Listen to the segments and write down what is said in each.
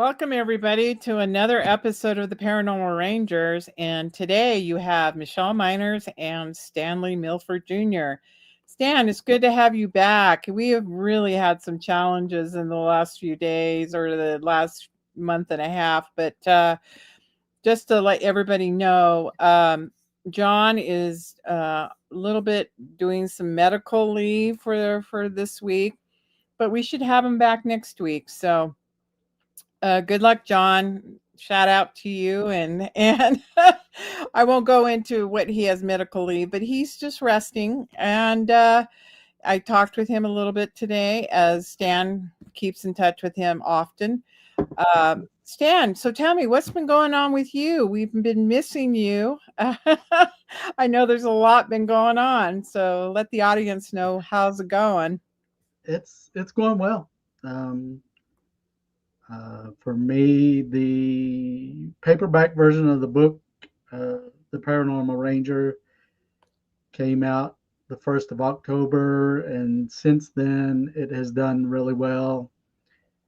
Welcome, everybody, to another episode of the Paranormal Rangers. And today you have Michelle Miners and Stanley Milford Jr. Stan, it's good to have you back. We have really had some challenges in the last few days or the last month and a half. But just to let everybody know, John is a little bit doing some medical leave for this week, but we should have him back next week. So good luck, John. Shout out to you, and I won't go into what he has medical leave, but he's just resting. And I talked with him a little bit today, as Stan keeps in touch with him often. Stan, so tell me, what's been going on with you? We've been missing you. I know there's a lot been going on, so let the audience know how's it going. It's going well. For me, the paperback version of the book, The Paranormal Ranger, came out the 1st of October, and since then it has done really well.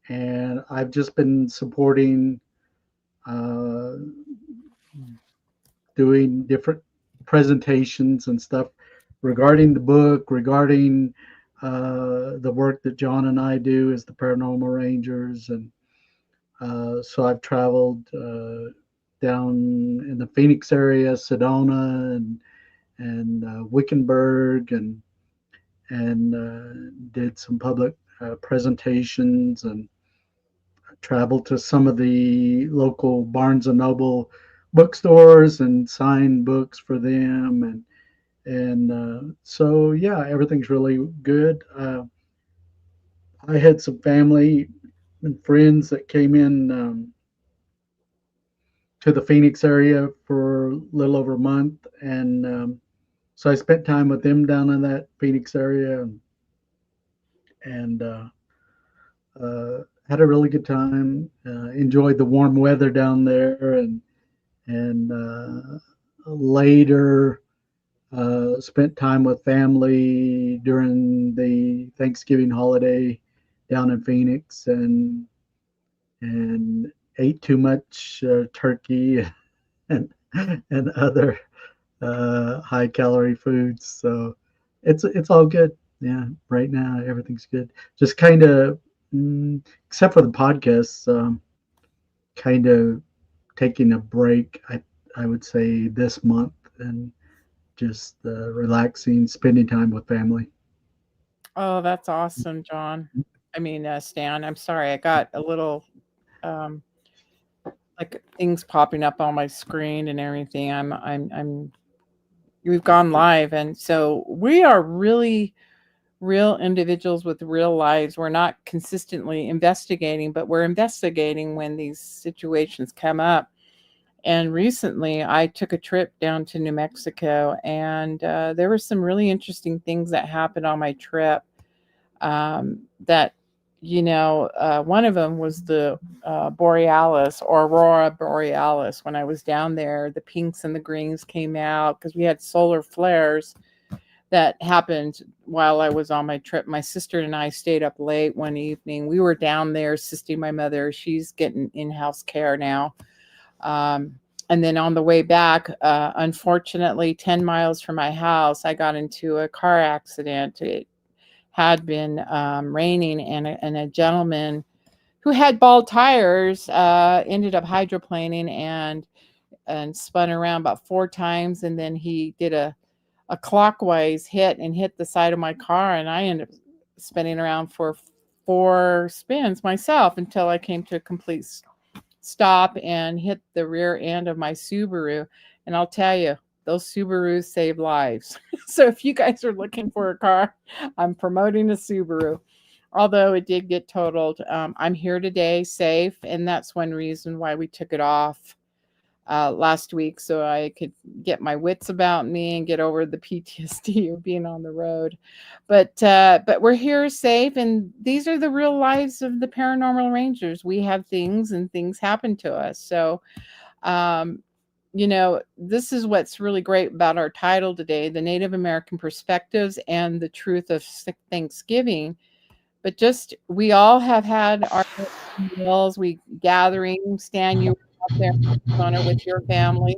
And I've just been supporting, uh, doing different presentations and stuff regarding the book, regarding the work that John and I do as the Paranormal Rangers. And so I've traveled down in the Phoenix area, Sedona, and Wickenburg, and did some public presentations, and traveled to some of the local Barnes and Noble bookstores and signed books for them, and so yeah, everything's really good. I had some family and friends that came in to the Phoenix area for a little over a month, and so I spent time with them down in that Phoenix area, and had a really good time. Enjoyed the warm weather down there, and later spent time with family during the Thanksgiving holiday down in Phoenix, and ate too much turkey and and other high calorie foods. So it's all good. Yeah, right now everything's good. Just kind of, except for the podcasts, kind of taking a break. I would say this month, and just relaxing, spending time with family. Oh, that's awesome, John. I mean, Stan, I'm sorry. I got a little um, like things popping up on my screen and everything. We've gone live, and so we are really real individuals with real lives. We're not consistently investigating, but we're investigating when these situations come up. And recently, I took a trip down to New Mexico, and there were some really interesting things that happened on my trip. That one of them was the borealis or aurora borealis. When I was down there, the pinks and the greens came out because we had solar flares that happened while I was on my trip. My sister and I stayed up late one evening. We were down there assisting my mother. She's getting in-house care now. um, and then on the way back, unfortunately 10 miles from my house, I got into a car accident. It had been raining, and a gentleman who had bald tires ended up hydroplaning and spun around about 4 times, and then he did a clockwise hit and hit the side of my car, and I ended up spinning around for 4 spins myself until I came to a complete stop and hit the rear end of my Subaru. And I'll tell you, those Subarus save lives. So if you guys are looking for a car, I'm promoting a Subaru. Although it did get totaled, I'm here today safe, and that's one reason why we took it off last week, so I could get my wits about me and get over the PTSD of being on the road. But we're here safe, and these are the real lives of the paranormal rangers. We have things, and things happen to us. So um, this is what's really great about our title today: the Native American perspectives and the truth of Thanksgiving. but just we all have had our meals, we gathering. Stan, you were out there in Arizona with your family,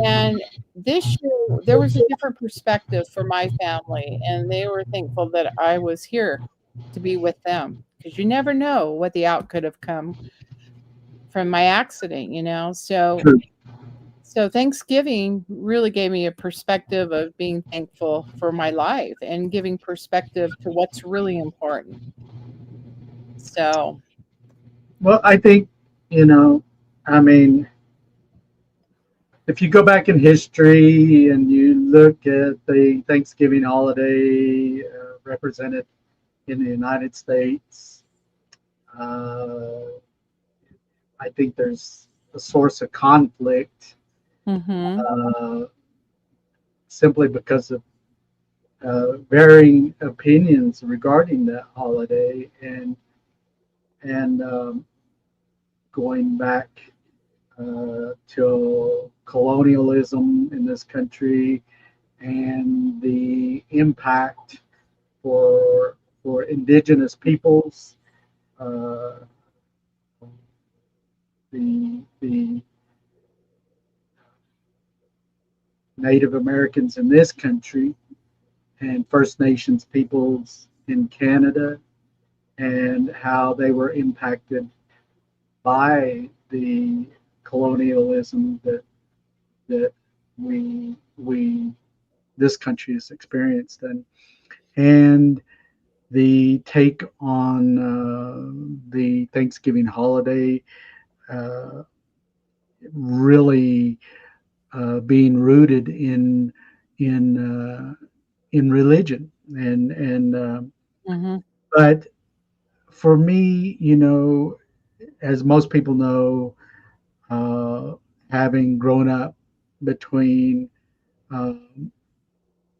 and this year there was a different perspective for my family, and they were thankful that I was here to be with them because you never know what the out could have come from my accident, you know. True. So Thanksgiving really gave me a perspective of being thankful for my life and giving perspective to what's really important. So, Well, I think, you know, I mean, if you go back in history and you look at the Thanksgiving holiday represented in the United States, uh, I think there's a source of conflict mhm, uh, simply because of varying opinions regarding that holiday and going back to colonialism in this country and the impact for indigenous peoples, uh, the Native Americans in this country, and First Nations peoples in Canada, and how they were impacted by the colonialism that we this country has experienced, and the take on the Thanksgiving holiday uh, really being rooted in in religion and mhm, but for me, you know, as most people know, uh, having grown up between um,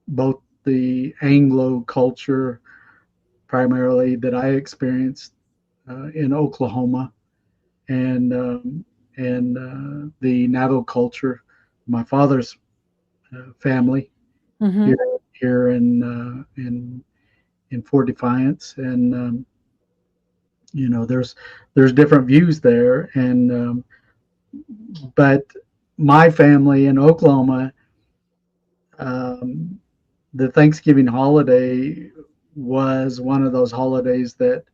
both the Anglo culture primarily that I experienced in Oklahoma and the Navajo culture, my father's family here mhm, here in Fort Defiance, and you know, there's different views there, and but my family in Oklahoma, um, the Thanksgiving holiday was one of those holidays that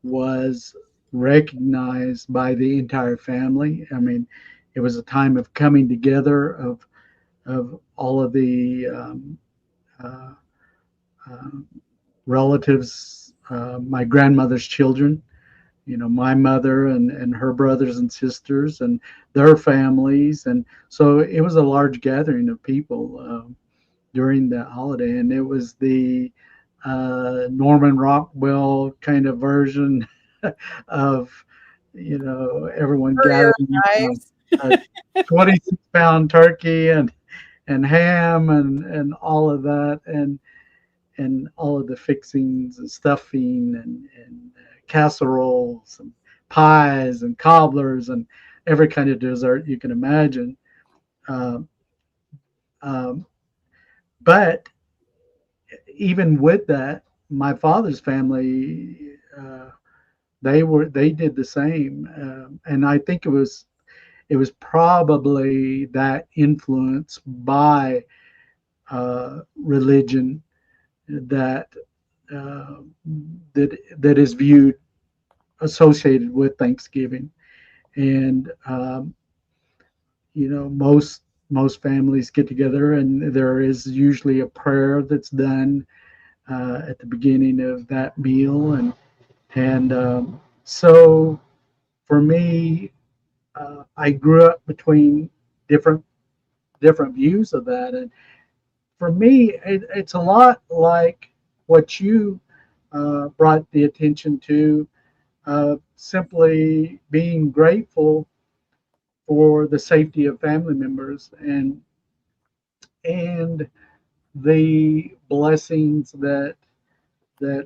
was recognized by the entire family. I mean, it was a time of coming together of all of the uh, uh, relatives, my grandmother's children, you know, my mother and her brothers and sisters and their families. And so it was a large gathering of people during that holiday. And it was the Norman Rockwell kind of version of, you know, everyone for your gathering around eyes. a 26-pound turkey and ham and all of that. And all of the fixings and stuffing and casseroles and pies and cobblers and every kind of dessert you can imagine. Um, um, but even with that, my father's family, they did the same, and I think it was probably that influence by religion that uh, that is viewed associated with Thanksgiving. And you know, most families get together, and there is usually a prayer that's done at the beginning of that meal, and so for me, I grew up between different different views of that, and for me, it's a lot like what you brought the attention to, simply being grateful for the safety of family members and the blessings that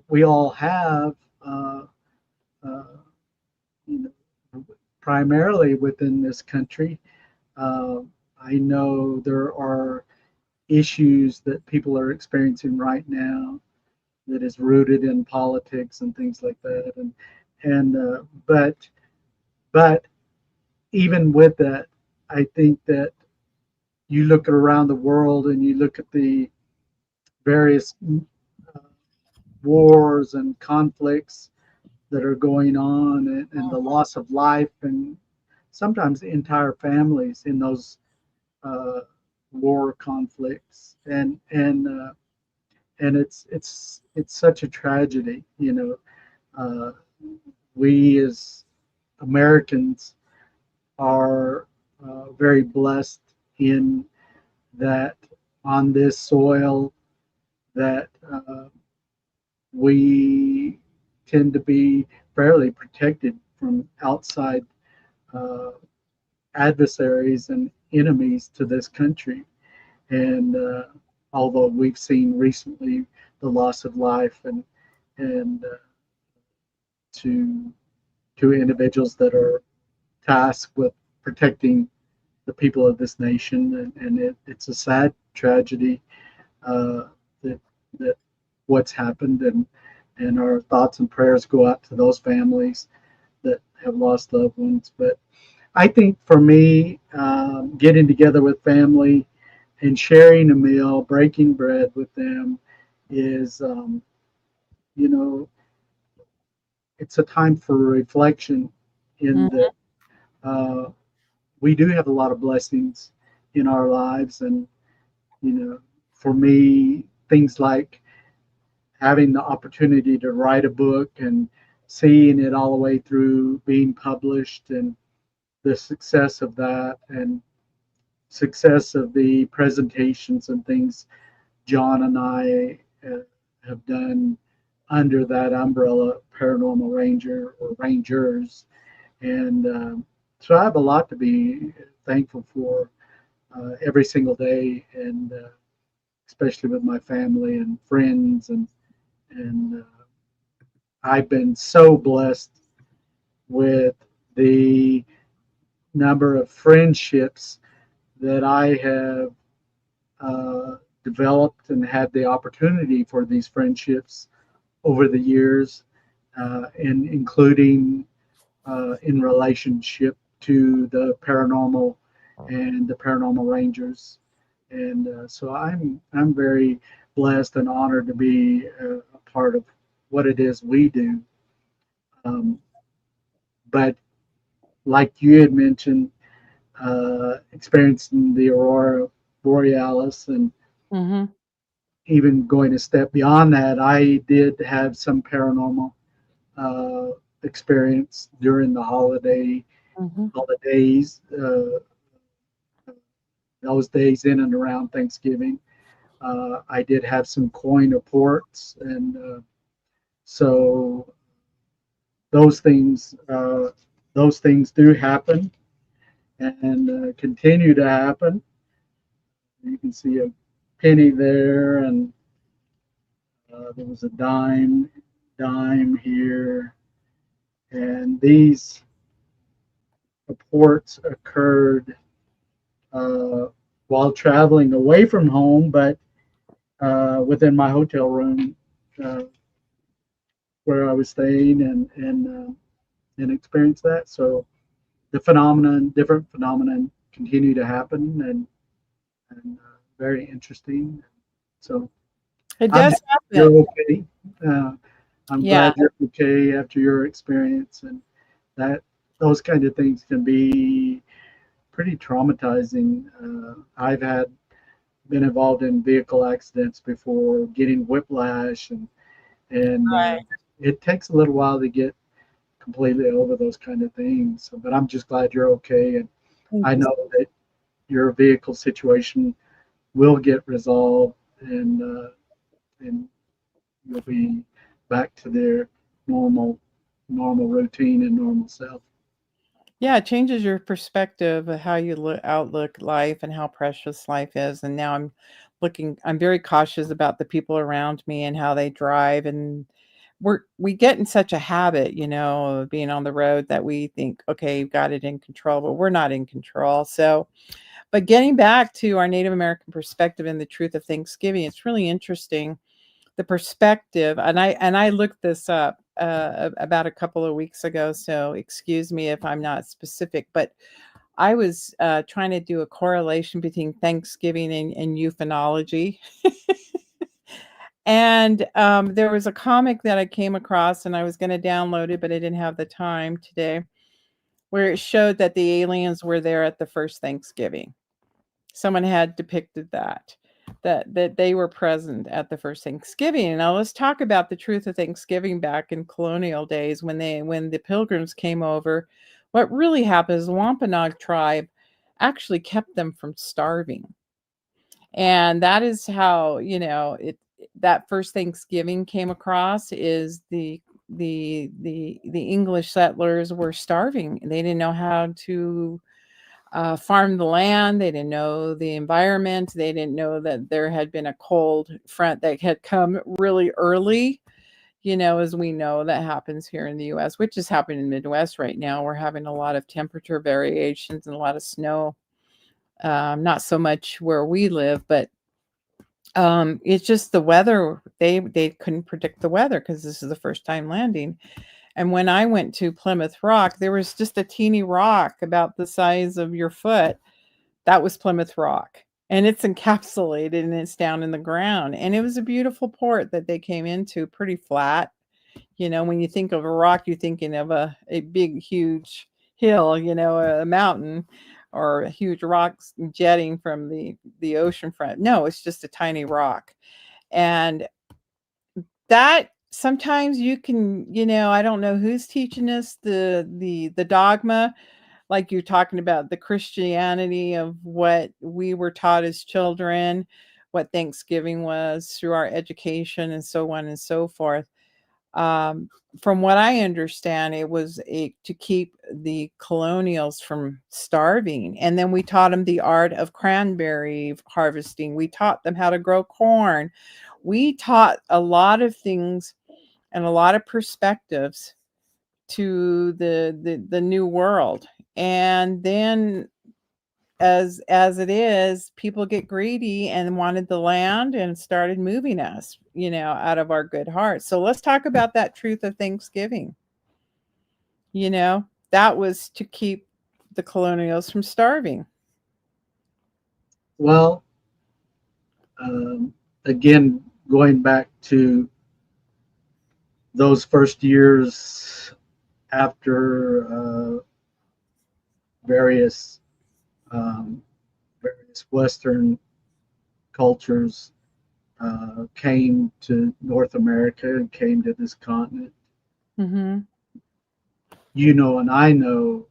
we all have, uh, uh, you know, primarily within this country. Uh, I know there are issues that people are experiencing right now that is rooted in politics and things like that. And but even with that, I think that you look around the world and you look at the various uh, wars and conflicts that are going on, and the loss of life, and sometimes entire families in those uh, war conflicts, and it's such a tragedy. Uh, we as Americans are very blessed in that on this soil that we tend to be fairly protected from outside uh, adversaries and enemies to this country. And although we've seen recently the loss of life and to individuals that are tasked with protecting the people of this nation, and it's a sad tragedy uh, that that what's happened, and our thoughts and prayers go out to those families that have lost loved ones. But I think for me, getting together with family and sharing a meal, breaking bread with them, is you know it's a time for reflection. In Mhm. that uh, we do have a lot of blessings in our lives, and you know, for me, things like having the opportunity to write a book and seeing it all the way through being published, and the success of that, and success of the presentations and things John and I have done under that umbrella, Paranormal Ranger or Rangers. And so I have a lot to be thankful for every single day, and especially with my family and friends. And I've been so blessed with the number of friendships that I have developed, and had the opportunity for these friendships over the years, and including in relationship to the paranormal and the paranormal rangers. And so I'm very blessed and honored to be a part of what it is we do. Um, but like you had mentioned, experiencing the aurora borealis, and Mhm. even going a step beyond that, I did have some paranormal uh, experience during the Mhm. holidays, those days in and around Thanksgiving. I did have some coin reports, and so those things those things do happen, and continue to happen. You can see a penny there, and there was a dime here, and these reports occurred uh, while traveling away from home, but within my hotel room uh, where I was staying, and experienced that. So different phenomenon, continue to happen, and very interesting. So It I'm does happy happen. you're okay. Uh, I'm Yeah. glad you're okay after your experience, and that those kind of things can be pretty traumatizing. I've had been involved in vehicle accidents before, getting whiplash, and Right. it takes a little while to get completely over those kind of things. So, but I'm just glad you're okay, and Thank I you. know that your vehicle situation will get resolved, and you'll be back to their normal normal routine and normal self. Yeah, it changes your perspective of how you outlook life and how precious life is. And now I'm very cautious about the people around me and how they drive. And we get in such a habit, of being on the road that we think, okay, you've got it in control, but we're not in control. So, but getting back to our Native American perspective and the truth of Thanksgiving, it's really interesting the perspective, and I looked this up about a couple of weeks ago, so excuse me if I'm not specific, but I was trying to do a correlation between Thanksgiving and ufology. And there was a comic that I came across, and I was going to download it, but I didn't have the time today, where it showed that the aliens were there at the first Thanksgiving. Someone had depicted that they were present at the first Thanksgiving. Now let's talk about the truth of Thanksgiving back in colonial days when the Pilgrims came over. What really happened is the Wampanoag tribe actually kept them from starving. And that is how, that first Thanksgiving came across is the English settlers were starving. They didn't know how to farm the land. They didn't know the environment. They didn't know that there had been a cold front that had come really early. As we know, that happens here in the U.S., which is happening in the Midwest right now. We're having a lot of temperature variations and a lot of snow. Not so much where we live, but it's just the weather. They couldn't predict the weather because this is the first time landing. And when I went to Plymouth Rock, there was just a teeny rock about the size of your foot. That was Plymouth Rock. And it's encapsulated and it's down in the ground. And it was a beautiful port that they came into, pretty flat. When you think of a rock, you're thinking of a big, huge hill, a mountain or huge rocks jetting from the ocean front. No, it's just a tiny rock. And that sometimes you can, I don't know who's teaching us the dogma, like you're talking about the Christianity of what we were taught as children, what Thanksgiving was through our education and so on and so forth. Um, from what I understand, it was to keep the colonials from starving. And then we taught them the art of cranberry harvesting. We taught them how to grow corn. We taught a lot of things and a lot of perspectives to the new world. And then as it is, people get greedy and wanted the land and started moving us, out of our good hearts. So let's talk about that truth of Thanksgiving. That was to keep the colonials from starving. Well, again, going back to those first years after various various Western cultures came to North America and came to this continent. Mm-hmm. And I know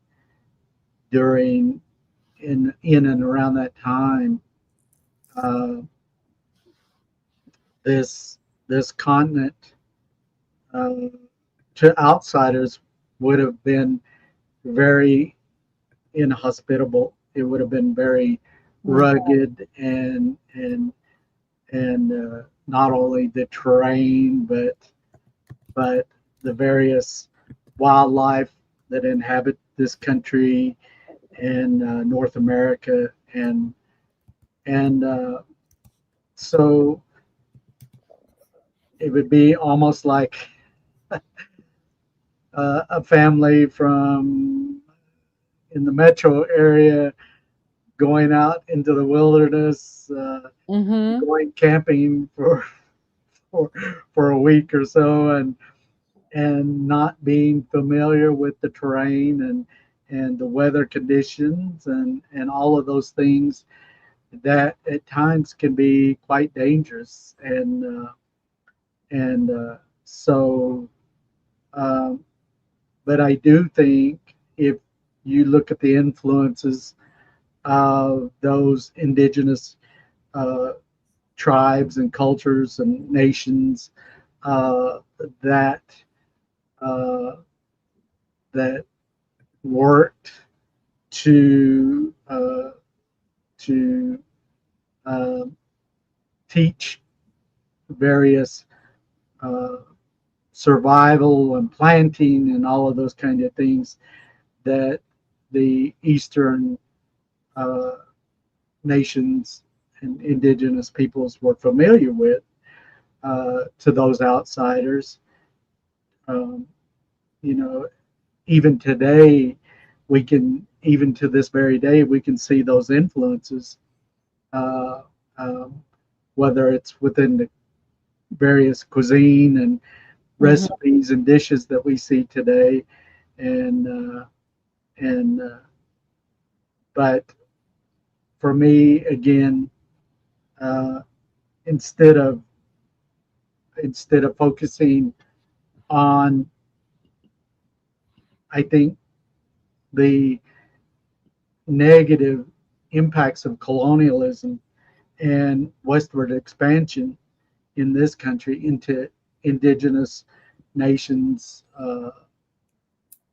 during in and around that time, uh, this continent uh, to outsiders would have been very inhospitable. It would have been very rugged and not only the terrain but the various wildlife that inhabit this country and North America and so it would be almost like a family from in the metro area going out into the wilderness, Mm-hmm. going camping for for a week or so, and not being familiar with the terrain and the weather conditions and all of those things that at times can be quite dangerous and so um, but I do think if you look at the influences of those indigenous uh, tribes and cultures and nations uh, that uh, that worked to to uh, teach various uh, survival and planting and all of those kind of things that the Eastern nations and indigenous peoples were familiar with. to those outsiders. Um, you know, even today, we can, even to this very day, we can see those influences, uh, um, whether it's within the various cuisine and Hmm. recipes and dishes that we see today, and and but for me, again, uh, instead of focusing on, I think, the negative impacts of colonialism and westward expansion in this country into indigenous nations,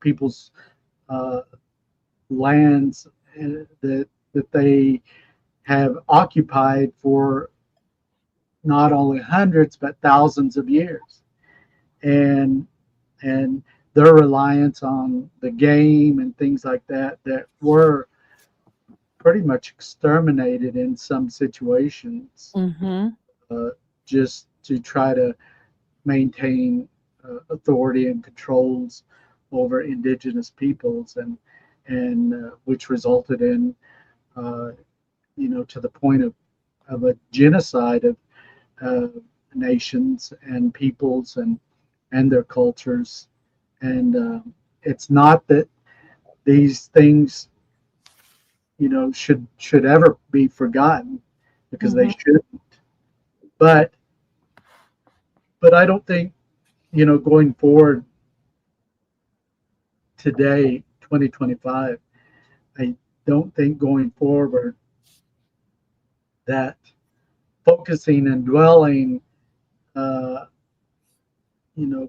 people's uh, lands that they have occupied for not only hundreds but thousands of years, and and their reliance on the game and things like that that were pretty much exterminated in some situations, Hmm. uh, just to try to maintain authority and controls over indigenous peoples, and which resulted in, uh, to the point of a genocide of uh, nations and peoples and their cultures. And it's not that these things, should ever be forgotten, because they Hmm. should. But I don't think, going forward today, 2025, I don't think going forward that focusing and dwelling, uh,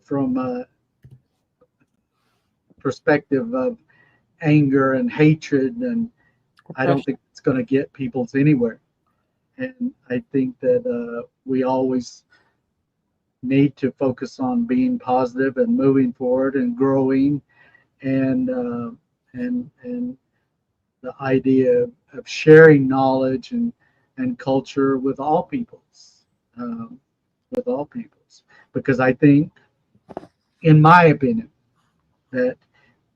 from a perspective of anger and hatred, and I don't Oppression. think it's going to get people's anywhere. And I think that we always need to focus on being positive and moving forward and growing, and and the idea of sharing knowledge and culture with all peoples, um, because I think, in my opinion, that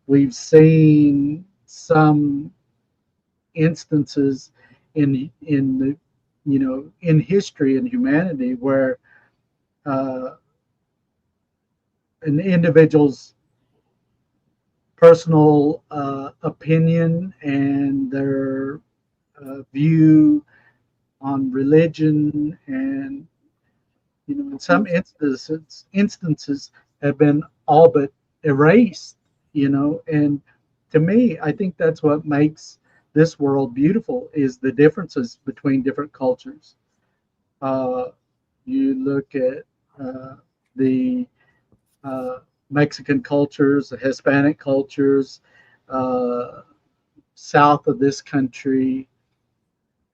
we've seen some instances in the, in history and humanity where uh, an individual's personal opinion and their view on religion, and in some instances have been all but erased. And to me, I think that's what makes this world beautiful, is the differences between different cultures. uh, you look at the uh, Mexican cultures, the Hispanic cultures, uh, south of this country.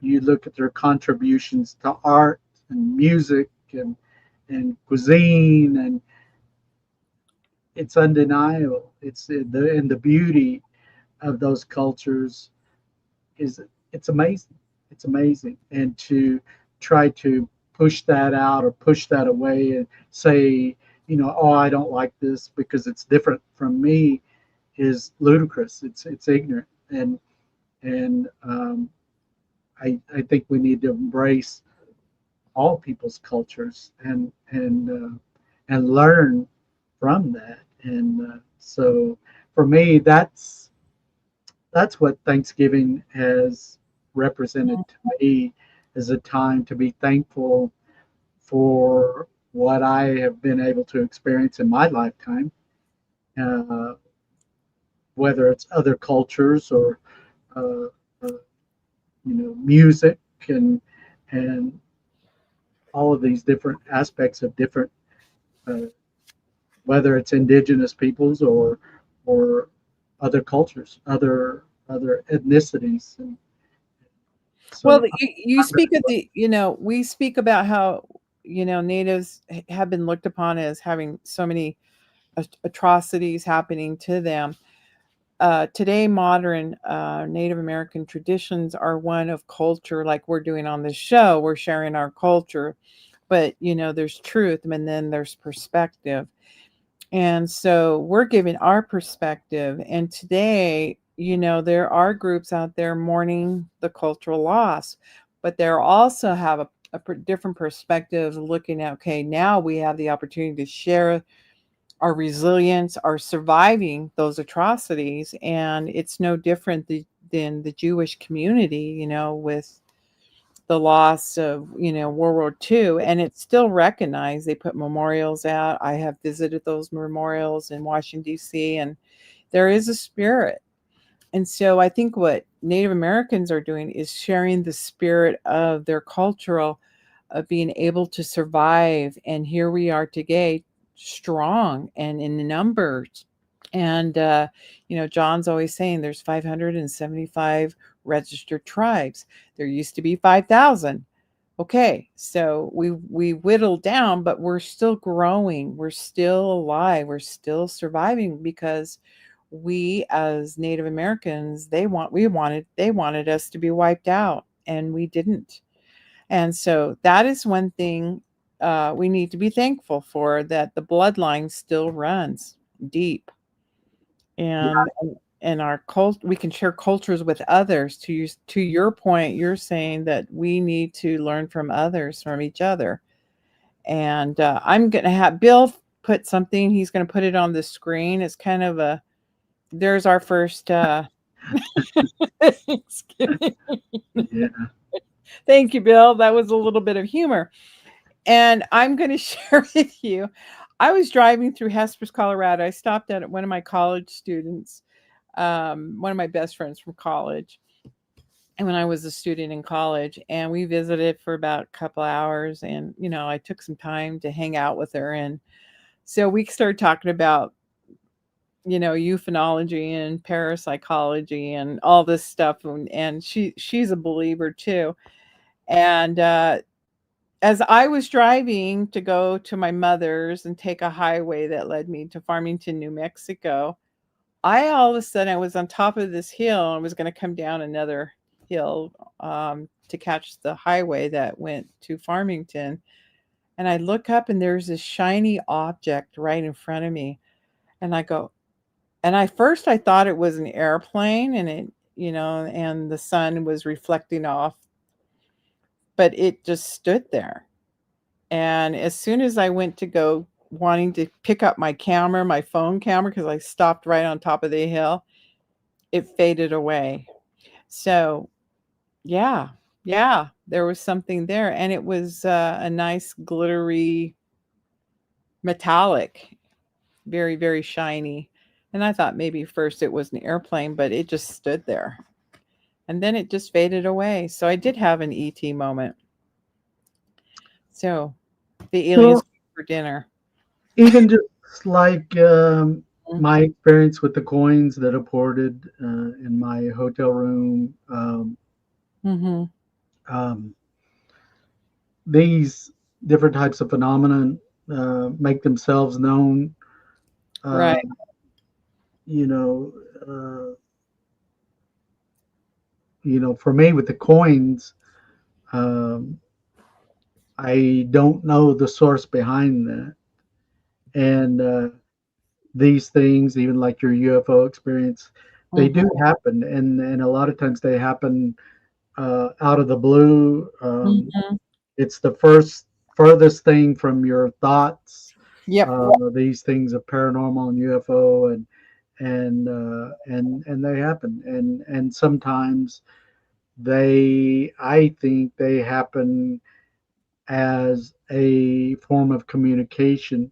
You look at their contributions to art and music and cuisine, and it's undeniable. The beauty of those cultures is, it's amazing. It's amazing, and to try to push that out or push that away and say, oh, I don't like this because it's different from me, is ludicrous. It's ignorant, and I think we need to embrace all people's cultures and learn from that. And so for me, that's what Thanksgiving has represented to me, as a time to be thankful for what I have been able to experience in my lifetime, uh, whether it's other cultures or uh, uh, music, and all of these different aspects of different, uh, whether it's indigenous peoples or other cultures, other ethnicities. And Well, so you I'm speak very of the, we speak about how, natives have been looked upon as having so many atrocities happening to them. Today, modern Native American traditions are one of culture, like we're doing on this show. We're sharing our culture. but there's truth and then there's perspective. And so we're giving our perspective. And today, there are groups out there mourning the cultural loss, but there also have a different perspective looking at, okay, now we have the opportunity to share our resilience, our surviving those atrocities. And it's no different than the Jewish community, with the loss of World War II, and it's still recognized. They put memorials out. I have visited those memorials in Washington D.C., and there is a spirit. And so I think what Native Americans are doing is sharing the spirit of their cultural, of being able to survive. And here we are today, strong and in numbers. And John's always saying there's 575 registered tribes. There used to be 5,000. Okay, so we whittled down, but we're still growing. We're still alive. We're still surviving because we, as Native Americans, they wanted us to be wiped out, and we didn't. And so that is one thing we need to be thankful for, that the bloodline still runs deep. And our cult we can share cultures with others. To your point, you're saying that we need to learn from others, from each other. And I'm gonna have Bill put something. He's gonna put it on the screen. It's kind of a there's our first Thanksgiving. Yeah. Thank you, Bill. That was a little bit of humor. And I'm going to share with you. I was driving through Hesperus, Colorado. I stopped at one of my college students, one of my best friends from college, and when I was a student in college, and we visited for about a couple hours. And I took some time to hang out with her, and so we started talking about euphenology and parapsychology and all this stuff. And she's a believer too. And as I was driving to go to my mother's and take a highway that led me to Farmington, New Mexico, I all of a sudden I was on top of this hill and was going to come down another hill to catch the highway that went to Farmington. And I look up and there's this shiny object right in front of me. And I go, and I first I thought it was an airplane, and and the sun was reflecting off, but it just stood there. And as soon as I went to go wanting to pick up my camera, my phone camera, because I stopped right on top of the hill, it faded away. So, yeah, yeah, there was something there. And it was a nice, glittery, metallic, very, very shiny. And I thought maybe first it was an airplane, but it just stood there. And then it just faded away. So I did have an ET moment. So the aliens Well, came for dinner. even just like Mm. my experience with the coins that are ported in my hotel room, Mhm. um, these different types of phenomenon make themselves known. Right. Uh, you know, uh, for me with the coins, um, I don't know the source behind that, and these things, even like your UFO experience, they Mhm. do happen, and a lot of times they happen out of the blue. Mhm. It's the furthest thing from your thoughts. Yep. These things of paranormal and UFO, and they happen, and sometimes I think they happen as a form of communication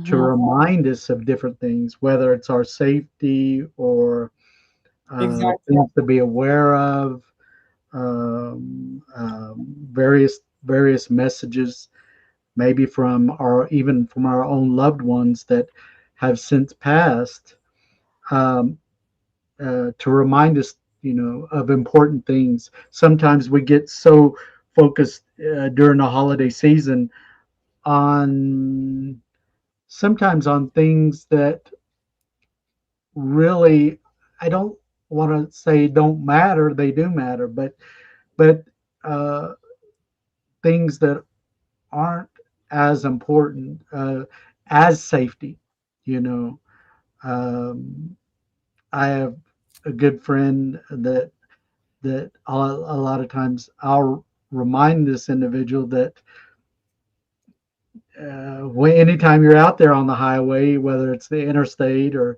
to Mhm. remind us of different things, whether it's our safety or Exactly. things to be aware of, various messages, maybe even from our own loved ones that have since passed, um, to remind us, of important things. Sometimes we get so focused during the holiday season on sometimes on things that really, I don't want to say don't matter. They do matter, but uh, things that aren't as important as safety. You know, um, I have a good friend that a lot of times I'll remind this individual that when anytime you're out there on the highway, whether it's the interstate or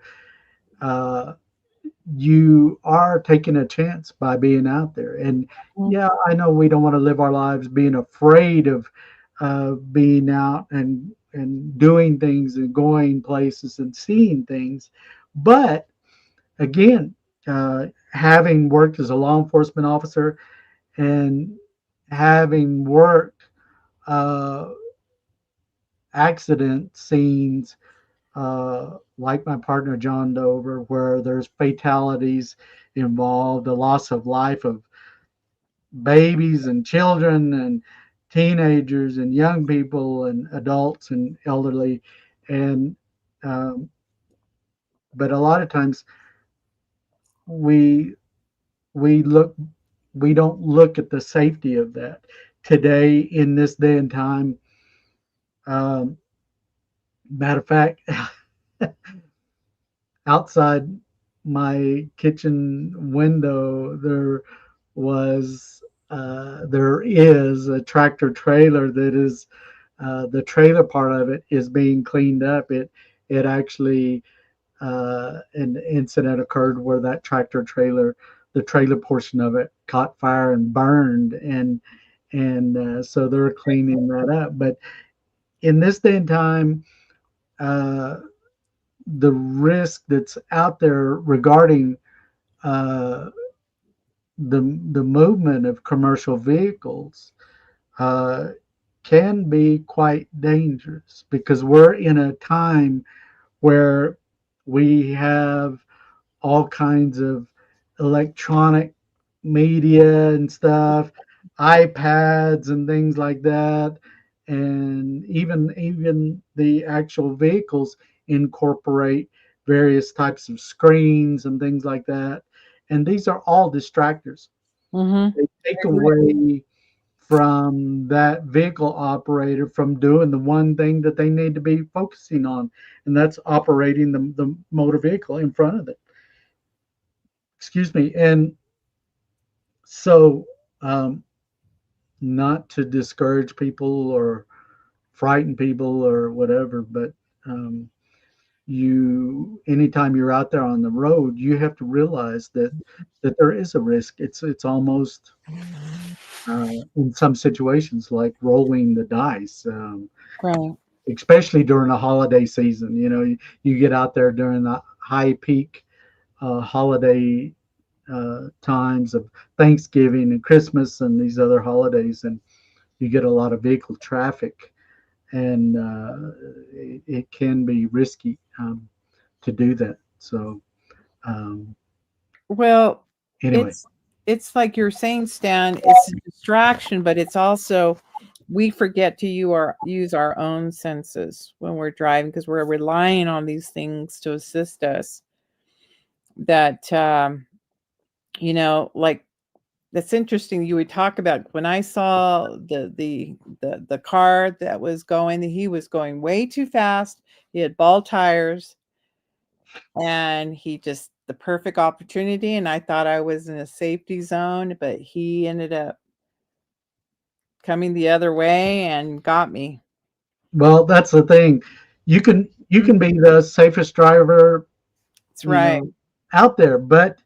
uh, you are taking a chance by being out there. And Mm. yeah, I know we don't want to live our lives being afraid of being out and doing things and going places and seeing things, but again, having worked as a law enforcement officer and having worked uh, accident scenes like my partner John Dover, where there's fatalities involved, the loss of life of babies and children and teenagers and young people and adults and elderly, and um, but a lot of times we we look we don't look at the safety of that today in this day and time. Um, Matter of fact, outside my kitchen window, there is a tractor trailer that is the trailer part of it is being cleaned up. It actually an incident occurred where that tractor trailer, the trailer portion of it, caught fire and burned, and so they're cleaning that up. But in this day and time, uh, the risk that's out there regarding uh, the movement of commercial vehicles uh, can be quite dangerous because we're in a time where we have all kinds of electronic media and stuff, iPads and things like that, and even the actual vehicles incorporate various types of screens and things like that. And these are all distractors. Mhm. They take away from that vehicle operator from doing the one thing that they need to be focusing on, and that's operating the motor vehicle in front of it. Excuse me. And so, um, not to discourage people or frighten people or whatever, but um, anytime you're out there on the road, you have to realize that there is a risk. It's almost in some situations like rolling the dice. Right. Especially during a holiday season, you get out there during the high peak holiday times of Thanksgiving and Christmas and these other holidays, and you get a lot of vehicle traffic, and it can be risky to do that. So um, Well, anyway, it's it's like you're saying, Stan, it's a distraction, but it's also we forget to use our own senses when we're driving because we're relying on these things to assist us. That like that's interesting. You would talk about when I saw the car that was going. He was going way too fast. He had ball tires, and he just the perfect opportunity. And I thought I was in a safety zone, but he ended up coming the other way and got me. well, that's the thing. You can Mhm. be the safest driver, That's you right. know, out there, but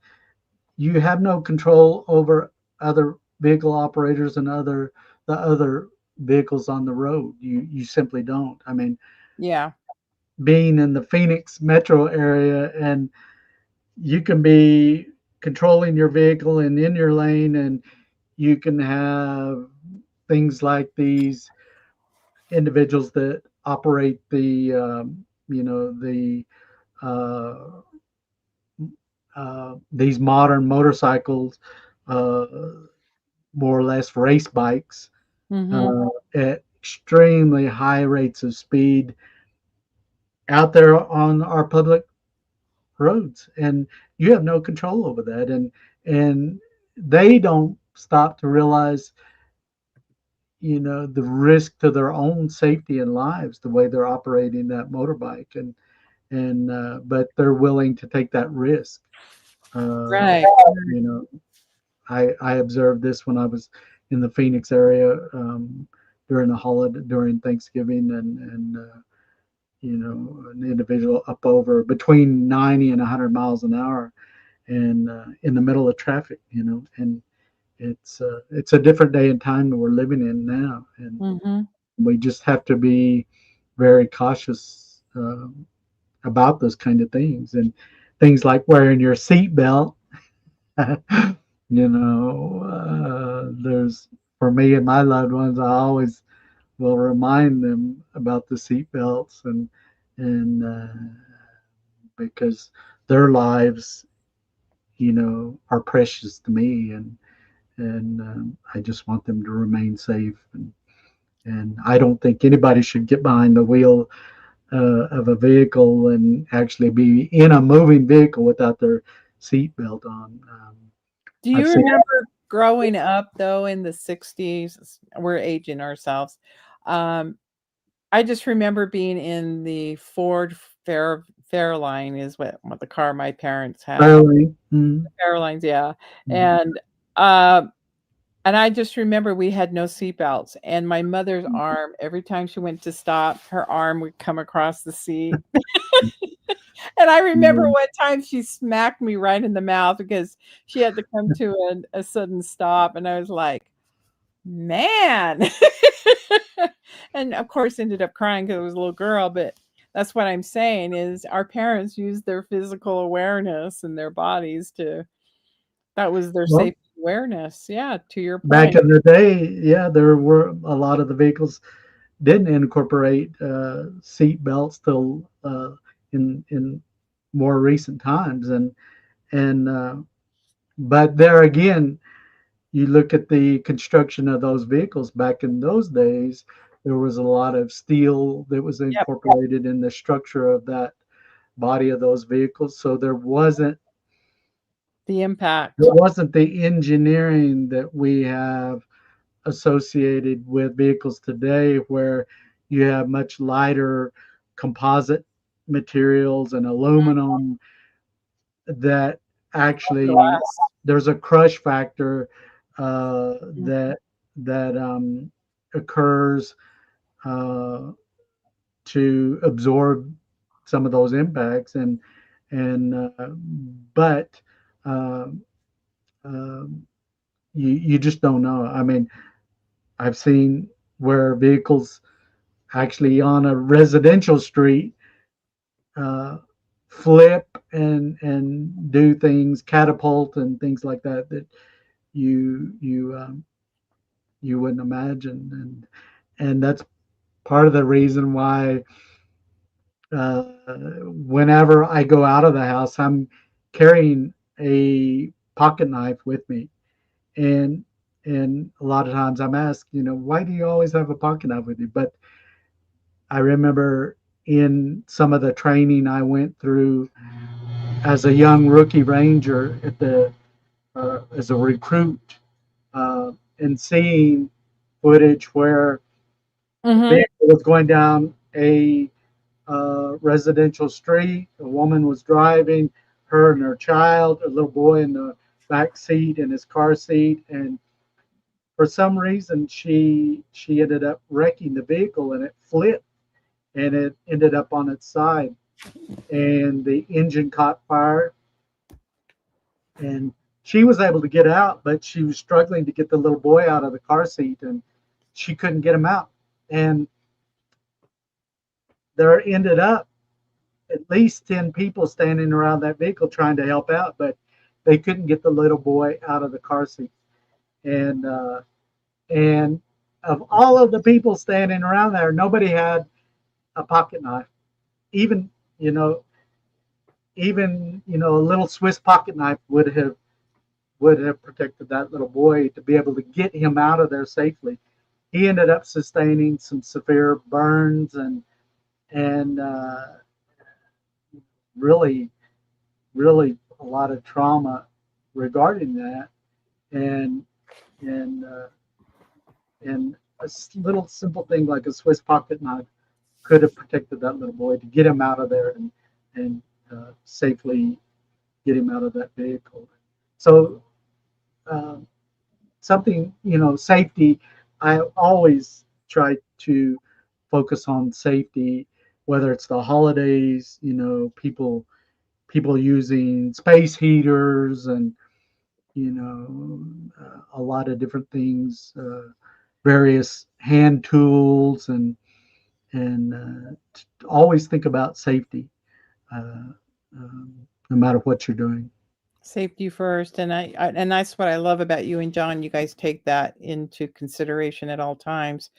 you have no control over other vehicle operators and the other vehicles on the road. You simply don't. I mean, Yeah. being in the Phoenix metro area, and you can be controlling your vehicle and in your lane, and you can have things like these individuals that operate uh, these modern motorcycles, uh, more or less race bikes, Mhm. uh, at extremely high rates of speed out there on our public roads, and you have no control over that. And they don't stop to realize the risk to their own safety and lives, the way they're operating that motorbike, and but they're willing to take that risk. Uh, Right. you know, I observed this when I was in the Phoenix area during a holiday during Thanksgiving, and an individual up over between 90 and 100 miles an hour, and in the middle of traffic, and it's a different day and time that we're living in now, and Mm-hmm. we just have to be very cautious about those kind of things, and things like wearing your seatbelt. There's for me and my loved ones, I always will remind them about the seatbelts, and because their lives, are precious to me, and I just want them to remain safe, and I don't think anybody should get behind the wheel of a vehicle and actually be in a moving vehicle without their seatbelt on. Do I've you seen. remember growing up though in the 60s? We're aging ourselves. Um, I just remember being in the Ford Fairline is what the car my parents had. Really? Mm. Fairlines, yeah. Mm. And um and I just remember we had no seatbelts, and my mother's arm, every time she went to stop, her arm would come across the seat. And I remember Mm. one time she smacked me right in the mouth because she had to come to a sudden stop, and I was like, "Man." And, of course, ended up crying because it was a little girl, but that's what I'm saying is our parents used their physical awareness and their bodies to that was their Well, safety awareness. Yeah, to your back point. in the day, yeah, there were a lot of the vehicles didn't incorporate seat belts till in more recent times, and but there again, you look at the construction of those vehicles back in those days. There was a lot of steel that was Yep, incorporated in the structure of that body of those vehicles, so the impact. there wasn't the engineering that we have associated with vehicles today, where you have much lighter composite materials and aluminum that actually Glass. there's a crush factor Mhm. that occurs uh, to absorb some of those impacts, and but um, um, you just don't know. I mean, I've seen where vehicles actually on a residential street uh, flip and do things, catapult and things like that that you wouldn't imagine, and that's part of the reason why uh, whenever I go out of the house, I'm carrying a pocket knife with me, and and a lot of times I'm asked, why do you always have a pocket knife with you? But I remember in some of the training I went through as a young rookie ranger at the as a recruit, and seeing footage where a Mhm. vehicle was going down a residential street. A woman was driving, her and her child, a little boy in the back seat in his car seat, and for some reason she ended up wrecking the vehicle, and it flipped, and it ended up on its side, and the engine caught fire, and she was able to get out, but she was struggling to get the little boy out of the car seat, and she couldn't get him out, and there ended up at least 10 people standing around that vehicle trying to help out, but they couldn't get the little boy out of the car seat, and of all of the people standing around there, nobody had a pocket knife. Even you know, a little Swiss pocket knife would have protected that little boy to be able to get him out of there safely. He ended up sustaining some severe burns and really, really a lot of trauma regarding that. And and uh, and little simple thing like a Swiss pocket knife could have protected that little boy to get him out of there and safely get him out of that vehicle. So uh, something, safety. I always try to focus on safety, whether it's the holidays, people using space heaters and a lot of different things, various hand tools, and always think about safety, uh, no matter what you're doing. Safety first, and and that's what I love about you and John. You guys take that into consideration at all times.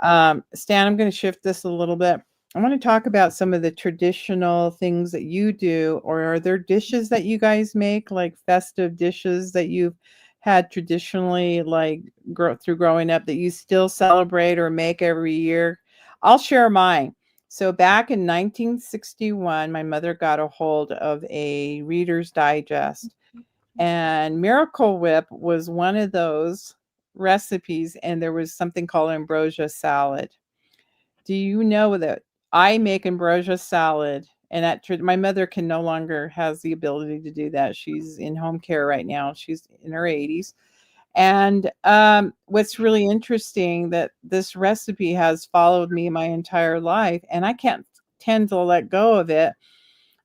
Stan, I'm going to shift this a little bit. I want to talk about some of the traditional things that you do, or are there dishes that you guys make, like festive dishes that you've had traditionally, like through growing up, that you still celebrate or make every year? I'll share mine. So back in 1961, my mother got a hold of a Reader's Digest, and Miracle Whip was one of those recipes, and there was something called ambrosia salad. Do you know that I make ambrosia salad? And my mother can no longer has the ability to do that. She's in home care right now. She's in her 80s. And what's really interesting that this recipe has followed me my entire life, and I can't tend to let go of it.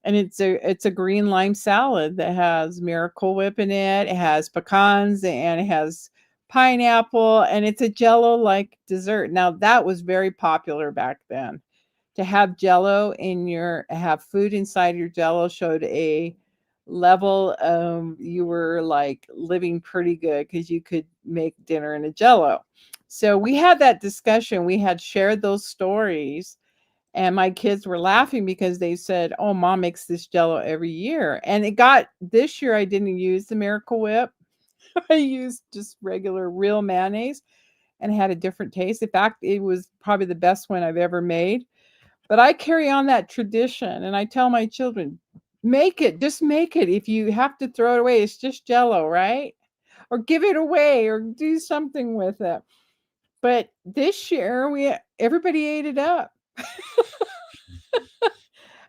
And it's a green lime salad that has Miracle Whip in it. It has pecans and it has pineapple, and it's a Jello like dessert. Now that was very popular back then. To have Jello in your have food inside your Jello showed a level you were like living pretty good because you could make dinner in a Jello. So we had that discussion. We had shared those stories, and my kids were laughing because they said, "Oh, mom makes this Jello every year." And it got this year I didn't use the Miracle Whip. I used just regular real mayonnaise, and it had a different taste. In fact, it was probably the best one I've ever made. But I carry on that tradition, and I tell my children, make it, just make it. If you have to throw it away, it's just Jello, right? Or give it away or do something with it. But this year we everybody ate it up.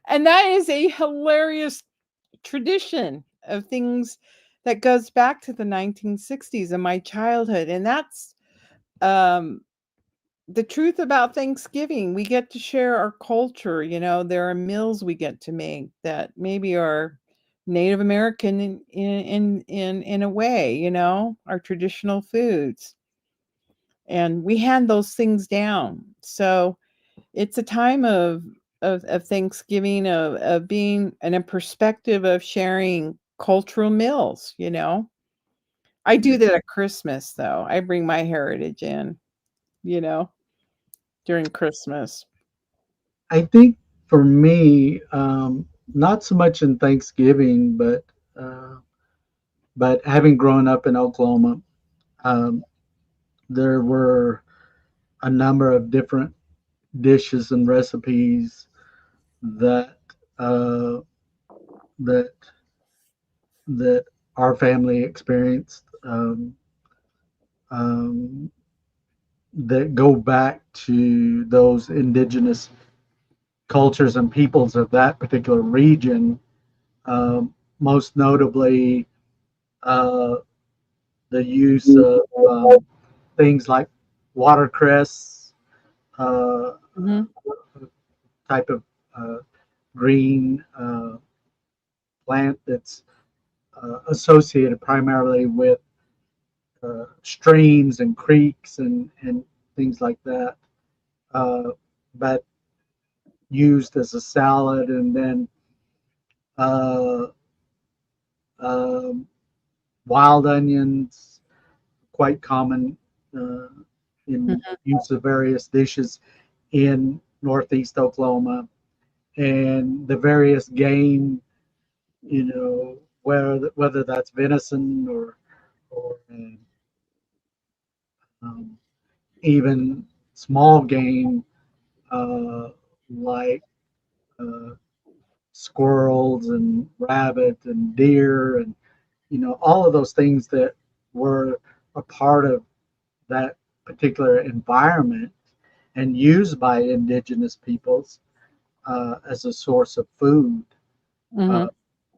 And that is a hilarious tradition of things that goes back to the 1960s and my childhood. And that's um the truth about Thanksgiving. We get to share our culture. There are meals we get to make that maybe are Native American in a way, our traditional foods. And we hand those things down. So it's a time of Thanksgiving, of being in a perspective of sharing cultural meals. I do that at Christmas, though. I bring my heritage in, you know, during Christmas. I think for me, not so much in Thanksgiving, uh, but having grown up in Oklahoma, um, there were a number of different dishes and recipes that uh, that that our family experienced, um, that go back to those indigenous cultures and peoples of that particular region. Most notably, uh, the use of things like watercress, uh, Mhm. type of green plant that's associated primarily with streams and creeks and things like that, uh, but used as a salad, and then uh, um, wild onions, quite common uh, in Mhm. use of various dishes in northeast Oklahoma, and the various game, whether that's venison or even small game, uh, like uh, squirrels and rabbit and deer, and all of those things that were a part of that particular environment and used by indigenous peoples as a source of food. Uh, Hmm.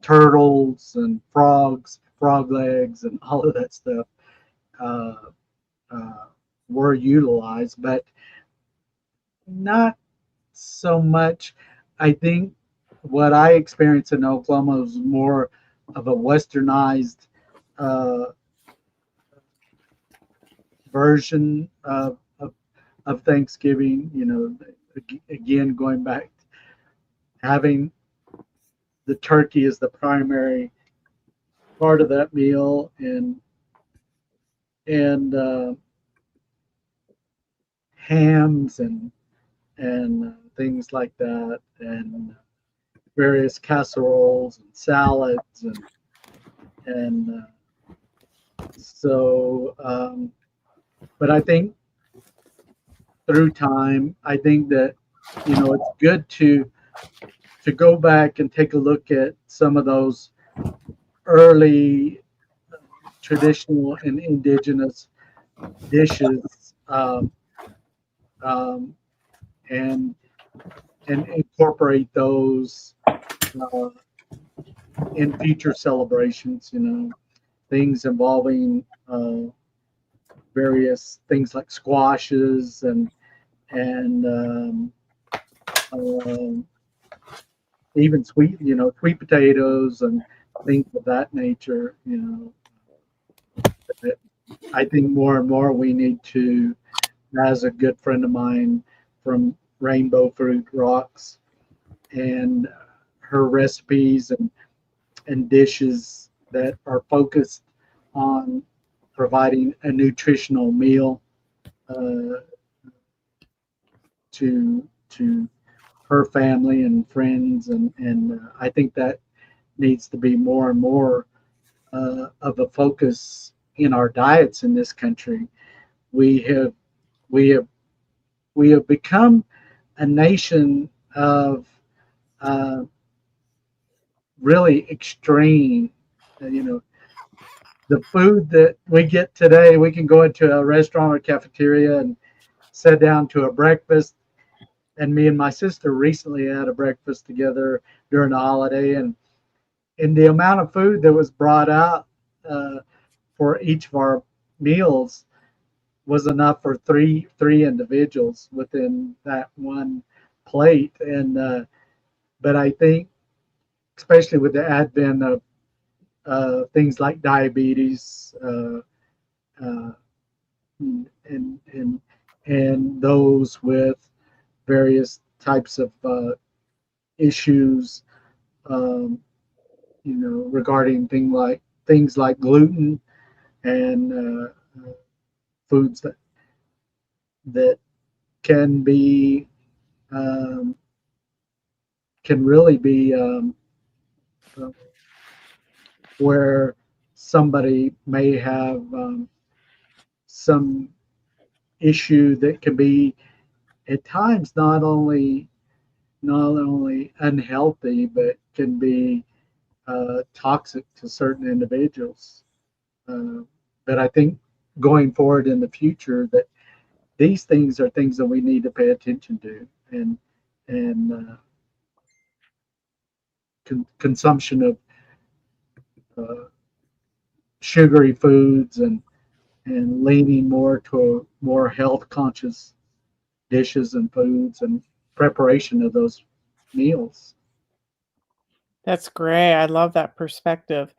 Turtles and frogs, frog legs, and all of that stuff uh, uh, were utilized, but not so much. I think what I experienced in Oklahoma was more of a westernized uh, version of Thanksgiving. You know, again, going back, having the turkey as the primary part of that meal, and hams and things like that, and various casseroles and salads and so. But I think through time, I think that it's good to go back and take a look at some of those early traditional and indigenous dishes, um, and incorporate those uh, in future celebrations. Things involving various things like squashes and um, even sweet potatoes and things of that nature. I think more and more we need to, as a good friend of mine from Rainbow Fruit Rocks, and her recipes and dishes that are focused on providing a nutritional meal uh, to her family and friends, and I think that needs to be more and more of a focus in our diets in this country. We have we have we have become a nation of uh, really extreme. You know, the food that we get today, we can go into a restaurant or cafeteria and sit down to a breakfast. And me and my sister recently had a breakfast together during the holiday, and the amount of food that was brought out uh, for each of our meals was enough for three individuals within that one plate. And but I think, especially with the advent of things like diabetes, uh, and and those with various types of issues, um, regarding things like gluten and foods that can be um, can really be uh, where somebody may have some issue that can be at times not only unhealthy, but can be toxic to certain individuals. Uh, but I think going forward in the future, that these things are things that we need to pay attention to, and consumption of uh, sugary foods, and leaning more to more health conscious dishes and foods and preparation of those meals. That's great. I love that perspective.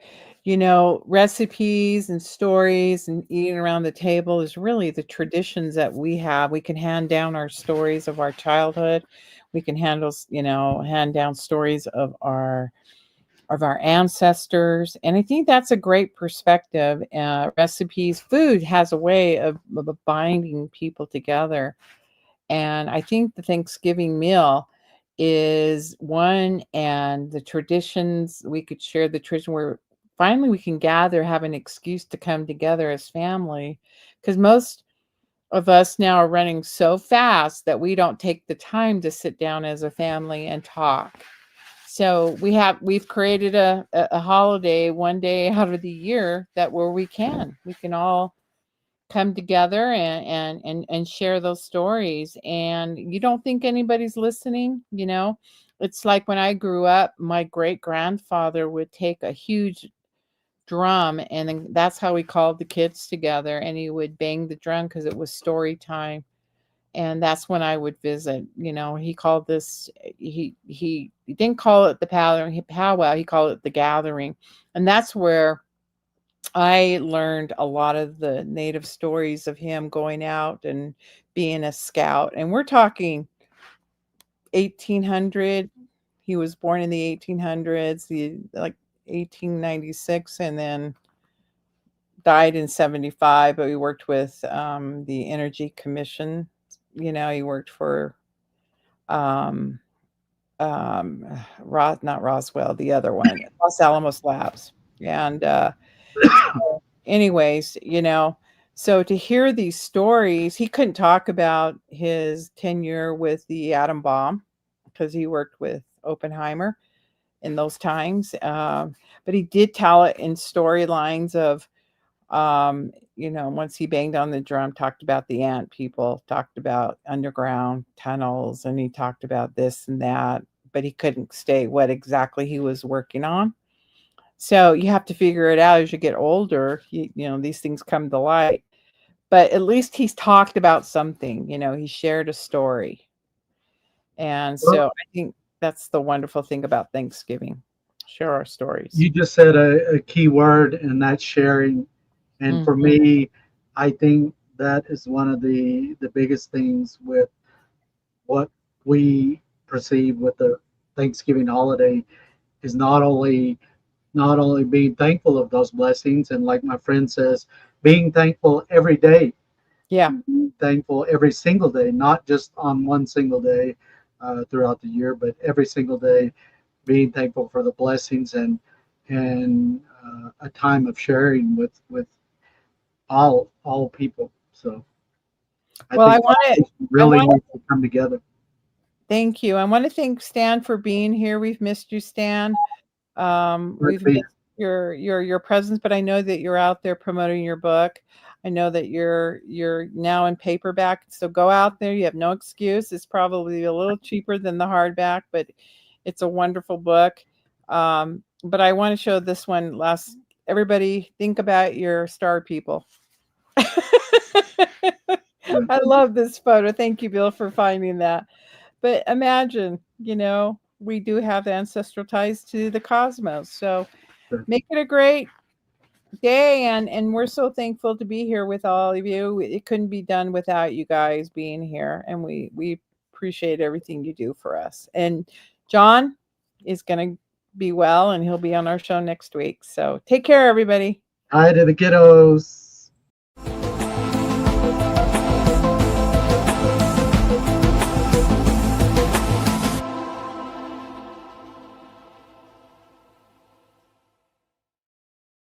Recipes and stories and eating around the table is really the traditions that we have. We can hand down our stories of our childhood. We can hand down stories of our ancestors, and I think that's a great perspective. Recipes, food has a way of binding people together, and I think the Thanksgiving meal is one, and the traditions we could share the tradition where finally we can gather, have an excuse to come together as family, because most of us now are running so fast that we don't take the time to sit down as a family and talk. So we've created a holiday one day out of the year that where we can all come together and share those stories, and you don't think anybody's listening, you know. It's like when I grew up, my great grandfather would take a huge drum, and then that's how he called the kids together, and he would bang the drum because it was story time. And that's when I would visit. You know, he called this, he didn't call it the powwow, he called it the gathering. And that's where I learned a lot of the native stories of him going out and being a scout. And we're talking 1800. He was born in the 1800s, like 1896, and then died in 75. But he worked with the Energy Commission. You know, he worked for um, not Roswell, the other one, Los Alamos Labs. And anyways, you know, so to hear these stories, he couldn't talk about his tenure with the atom bomb because he worked with Oppenheimer in those times. But he did tell it in storylines of, you know, once he banged on the drum, talked about the ant people, talked about underground tunnels, and he talked about this and that, but he couldn't state what exactly he was working on. So you have to figure it out as you get older. You know, these things come to light. But at least he's talked about something, you know, he shared a story. And Well, so I think that's the wonderful thing about Thanksgiving. Share our stories. you just said a key word, and that's sharing. And for Mhm. me, I think that is one of the biggest things with what we perceive with the Thanksgiving holiday is not only being thankful of those blessings, and like my friend says, being thankful every day, Yeah. thankful every single day, not just on one single day throughout the year, but every single day, being thankful for the blessings and a time of sharing with all people. So I Well, think I really want needs to come together. thank you. I want to thank Stan for being here. We've missed you, Stan. Glad We've to be missed your presence, but I know that you're out there promoting your book. I know that you're now in paperback, so go out there. You have no excuse. It's probably a little cheaper than the hardback, but it's a wonderful book. But I want to show this one last. Everybody, think about your star people. here. I love this photo. Thank you, Bill, for finding that. But imagine, you know, we do have ancestral ties to the cosmos. So Sure. make it a great day, and we're so thankful to be here with all of you. It couldn't be done without you guys being here, and we appreciate everything you do for us. And John is going to be well, and he'll be on our show next week. So take care, everybody. Hi to the kiddos.